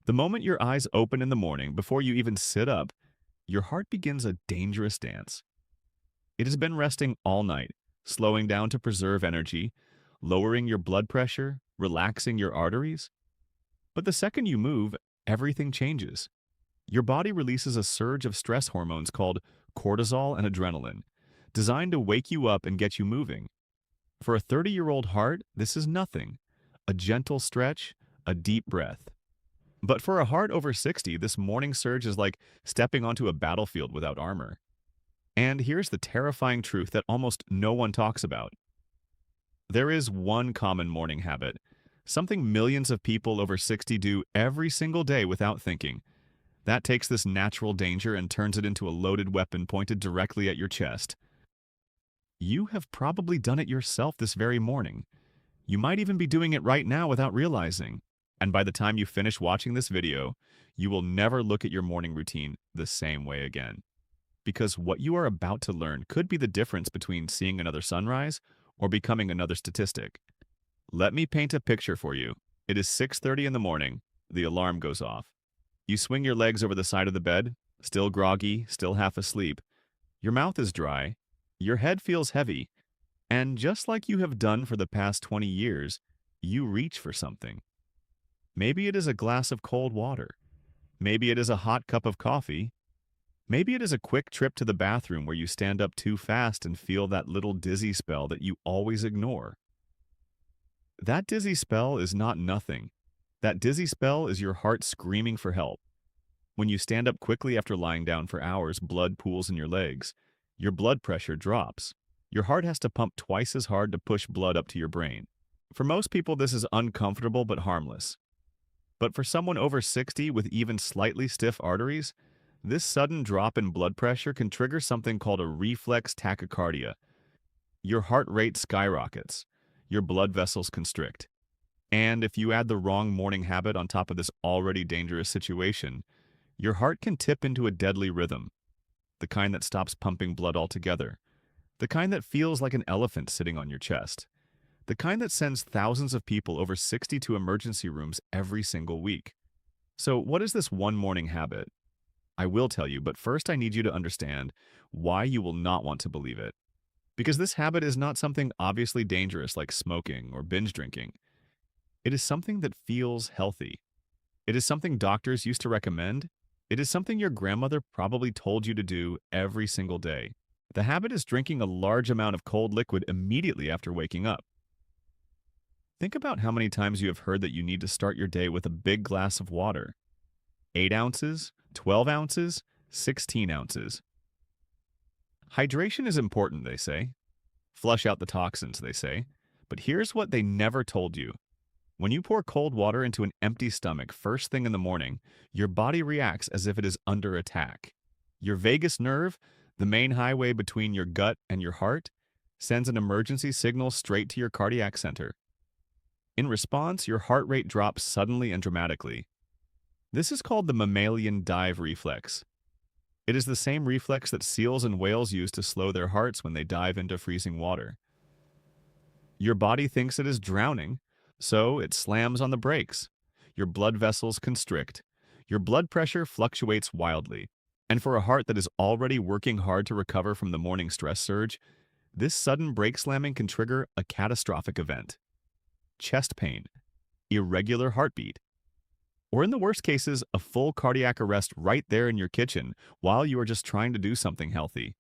The moment your eyes open in the morning, before you even sit up, your heart begins a dangerous dance. It has been resting all night, slowing down to preserve energy, lowering your blood pressure, relaxing your arteries. But the second you move, everything changes. Your body releases a surge of stress hormones called cortisol and adrenaline, designed to wake you up and get you moving. For a 30-year-old heart, this is nothing. A gentle stretch, a deep breath. But for a heart over 60, this morning surge is like stepping onto a battlefield without armor. And here's the terrifying truth that almost no one talks about. There is one common morning habit, something millions of people over 60 do every single day without thinking. That takes this natural danger and turns it into a loaded weapon pointed directly at your chest. You have probably done it yourself this very morning. You might even be doing it right now without realizing. And by the time you finish watching this video, you will never look at your morning routine the same way again. Because what you are about to learn could be the difference between seeing another sunrise or becoming another statistic. Let me paint a picture for you. It is 6:30 in the morning. The alarm goes off. You swing your legs over the side of the bed, still groggy, still half asleep. Your mouth is dry. Your head feels heavy. And just like you have done for the past 20 years, you reach for something. Maybe it is a glass of cold water. Maybe it is a hot cup of coffee. Maybe it is a quick trip to the bathroom where you stand up too fast and feel that little dizzy spell that you always ignore. That dizzy spell is not nothing. That dizzy spell is your heart screaming for help. When you stand up quickly after lying down for hours, blood pools in your legs. Your blood pressure drops. Your heart has to pump twice as hard to push blood up to your brain. For most people, this is uncomfortable but harmless. But for someone over 60 with even slightly stiff arteries, this sudden drop in blood pressure can trigger something called a reflex tachycardia. Your heart rate skyrockets. Your blood vessels constrict. And if you add the wrong morning habit on top of this already dangerous situation, your heart can tip into a deadly rhythm, the kind that stops pumping blood altogether, the kind that feels like an elephant sitting on your chest, the kind that sends thousands of people over 60 to emergency rooms every single week. So what is this one morning habit? I will tell you, but first I need you to understand why you will not want to believe it. Because this habit is not something obviously dangerous like smoking or binge drinking. It is something that feels healthy. It is something doctors used to recommend. It is something your grandmother probably told you to do every single day. The habit is drinking a large amount of cold liquid immediately after waking up. Think about how many times you have heard that you need to start your day with a big glass of water. 8 ounces, 12 ounces, 16 ounces. Hydration is important, they say. Flush out the toxins, they say. But here's what they never told you. When you pour cold water into an empty stomach first thing in the morning, your body reacts as if it is under attack. Your vagus nerve, the main highway between your gut and your heart, sends an emergency signal straight to your cardiac center. In response, your heart rate drops suddenly and dramatically. This is called the mammalian dive reflex. It is the same reflex that seals and whales use to slow their hearts when they dive into freezing water. Your body thinks it is drowning, so it slams on the brakes. Your blood vessels constrict. Your blood pressure fluctuates wildly. And for a heart that is already working hard to recover from the morning stress surge, this sudden brake slamming can trigger a catastrophic event. Chest pain, irregular heartbeat, or in the worst cases, a full cardiac arrest right there in your kitchen while you are just trying to do something healthy.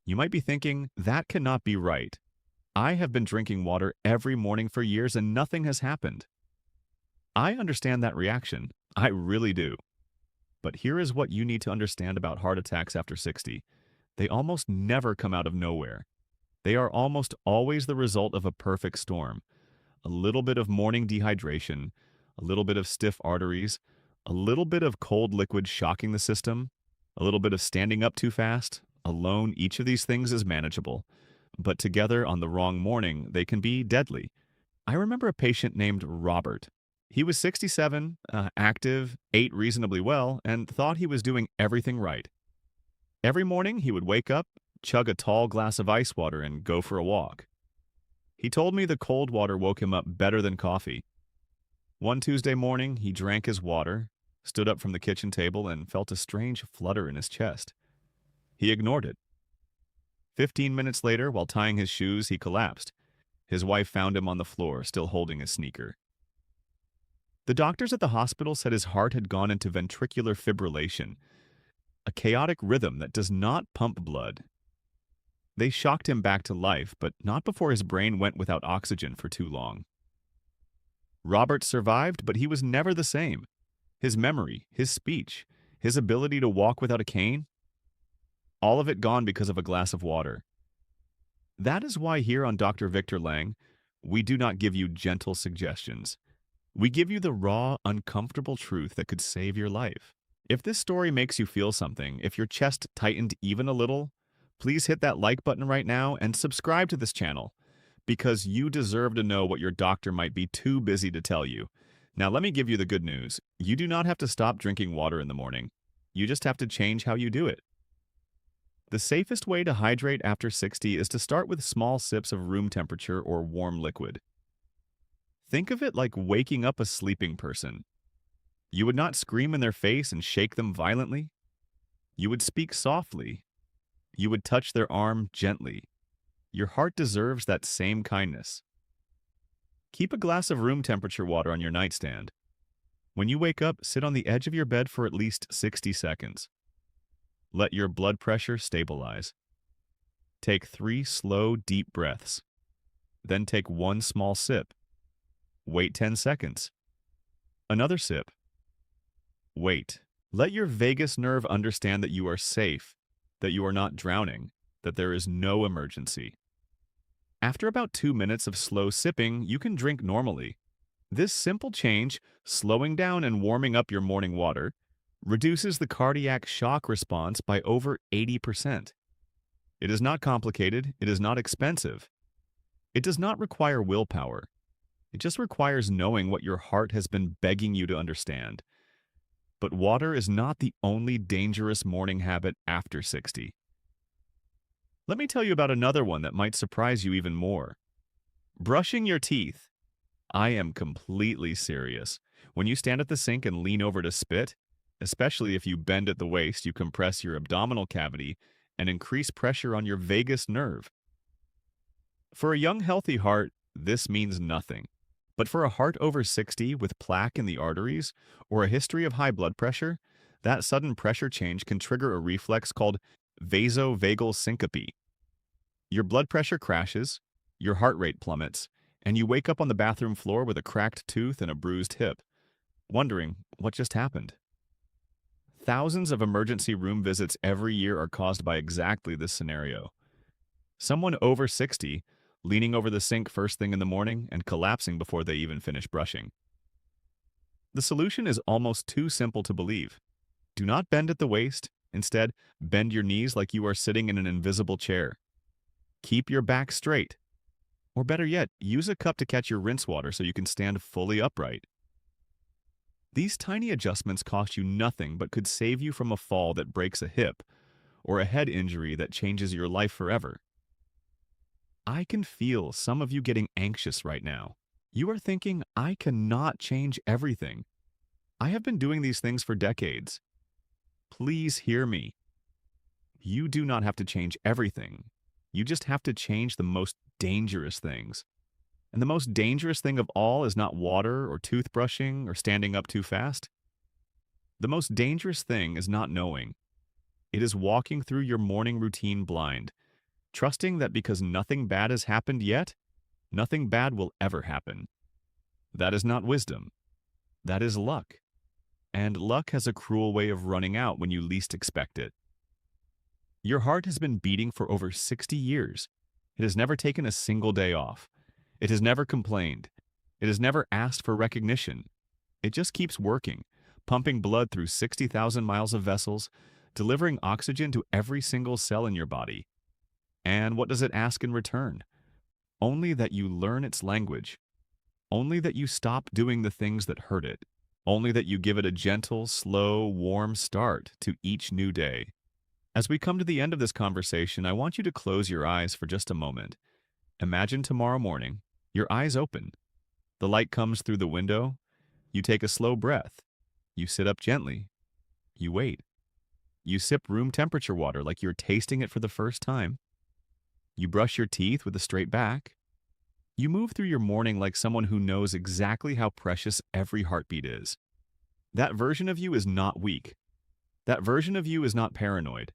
You might be thinking, that cannot be right. I have been drinking water every morning for years and nothing has happened. I understand that reaction. I really do. But here is what you need to understand about heart attacks after 60. They almost never come out of nowhere. They are almost always the result of a perfect storm. A little bit of morning dehydration, a little bit of stiff arteries, a little bit of cold liquid shocking the system, a little bit of standing up too fast. Alone, each of these things is manageable. But together on the wrong morning, they can be deadly. I remember a patient named Robert. He was 67, active, ate reasonably well, and thought he was doing everything right. Every morning, he would wake up, chug a tall glass of ice water, and go for a walk. He told me the cold water woke him up better than coffee. One Tuesday morning, he drank his water, stood up from the kitchen table, and felt a strange flutter in his chest. He ignored it. 15 minutes later, while tying his shoes, he collapsed. His wife found him on the floor, still holding his sneaker. The doctors at the hospital said his heart had gone into ventricular fibrillation, a chaotic rhythm that does not pump blood. They shocked him back to life, but not before his brain went without oxygen for too long. Robert survived, but he was never the same. His memory, his speech, his ability to walk without a cane, all of it gone because of a glass of water. That is why here on Dr. Victor Lang, we do not give you gentle suggestions. We give you the raw, uncomfortable truth that could save your life. If this story makes you feel something, if your chest tightened even a little, please hit that like button right now and subscribe to this channel, because you deserve to know what your doctor might be too busy to tell you. Now let me give you the good news. You do not have to stop drinking water in the morning. You just have to change how you do it. The safest way to hydrate after 60 is to start with small sips of room temperature or warm liquid. Think of it like waking up a sleeping person. You would not scream in their face and shake them violently. You would speak softly. You would touch their arm gently. Your heart deserves that same kindness. Keep a glass of room temperature water on your nightstand. When you wake up, sit on the edge of your bed for at least 60 seconds. Let your blood pressure stabilize. Take 3 slow, deep breaths. Then take 1 small sip. Wait 10 seconds. Another sip. Wait. Let your vagus nerve understand that you are safe, that you are not drowning, that there is no emergency. After about 2 minutes of slow sipping, you can drink normally. This simple change, slowing down and warming up your morning water, reduces the cardiac shock response by over 80%. It is not complicated, it is not expensive. It does not require willpower. It just requires knowing what your heart has been begging you to understand. But water is not the only dangerous morning habit after 60. Let me tell you about another one that might surprise you even more. Brushing your teeth. I am completely serious. When you stand at the sink and lean over to spit, especially if you bend at the waist, you compress your abdominal cavity and increase pressure on your vagus nerve. For a young, healthy heart, this means nothing. But for a heart over 60 with plaque in the arteries or a history of high blood pressure, that sudden pressure change can trigger a reflex called vasovagal syncope. Your blood pressure crashes, your heart rate plummets, and you wake up on the bathroom floor with a cracked tooth and a bruised hip, wondering what just happened. Thousands of emergency room visits every year are caused by exactly this scenario. Someone over 60 leaning over the sink first thing in the morning and collapsing before they even finish brushing. The solution is almost too simple to believe. Do not bend at the waist. Instead, bend your knees like you are sitting in an invisible chair. Keep your back straight. Or better yet, use a cup to catch your rinse water so you can stand fully upright. These tiny adjustments cost you nothing but could save you from a fall that breaks a hip or a head injury that changes your life forever. I can feel some of you getting anxious right now. You are thinking, I cannot change everything. I have been doing these things for decades. Please hear me. You do not have to change everything. You just have to change the most dangerous things. And the most dangerous thing of all is not water or toothbrushing or standing up too fast. The most dangerous thing is not knowing. It is walking through your morning routine blind, trusting that because nothing bad has happened yet, nothing bad will ever happen. That is not wisdom. That is luck. And luck has a cruel way of running out when you least expect it. Your heart has been beating for over 60 years. It has never taken a single day off. It has never complained. It has never asked for recognition. It just keeps working, pumping blood through 60,000 miles of vessels, delivering oxygen to every single cell in your body. And what does it ask in return? Only that you learn its language. Only that you stop doing the things that hurt it. Only that you give it a gentle, slow, warm start to each new day. As we come to the end of this conversation, I want you to close your eyes for just a moment. Imagine tomorrow morning, your eyes open. The light comes through the window. You take a slow breath. You sit up gently. You wait. You sip room temperature water like you're tasting it for the first time. You brush your teeth with a straight back. You move through your morning like someone who knows exactly how precious every heartbeat is. That version of you is not weak. That version of you is not paranoid.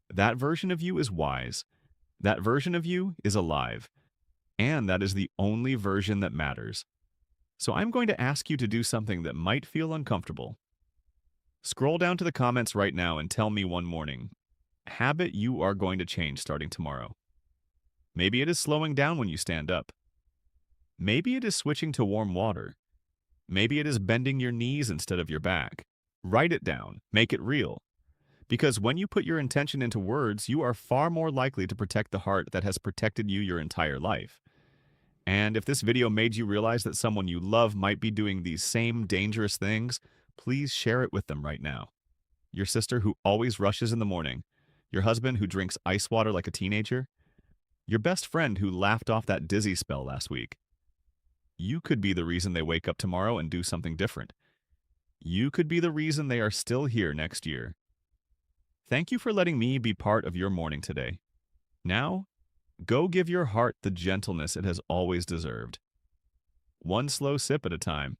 That version of you is wise. That version of you is alive. And that is the only version that matters. So I'm going to ask you to do something that might feel uncomfortable. Scroll down to the comments right now and tell me one morning habit you are going to change starting tomorrow. Maybe it is slowing down when you stand up. Maybe it is switching to warm water. Maybe it is bending your knees instead of your back. Write it down. Make it real. Because when you put your intention into words, you are far more likely to protect the heart that has protected you your entire life. And if this video made you realize that someone you love might be doing these same dangerous things, please share it with them right now. Your sister who always rushes in the morning, your husband who drinks ice water like a teenager, your best friend who laughed off that dizzy spell last week. You could be the reason they wake up tomorrow and do something different. You could be the reason they are still here next year. Thank you for letting me be part of your morning today. Now, go give your heart the gentleness it has always deserved. One slow sip at a time.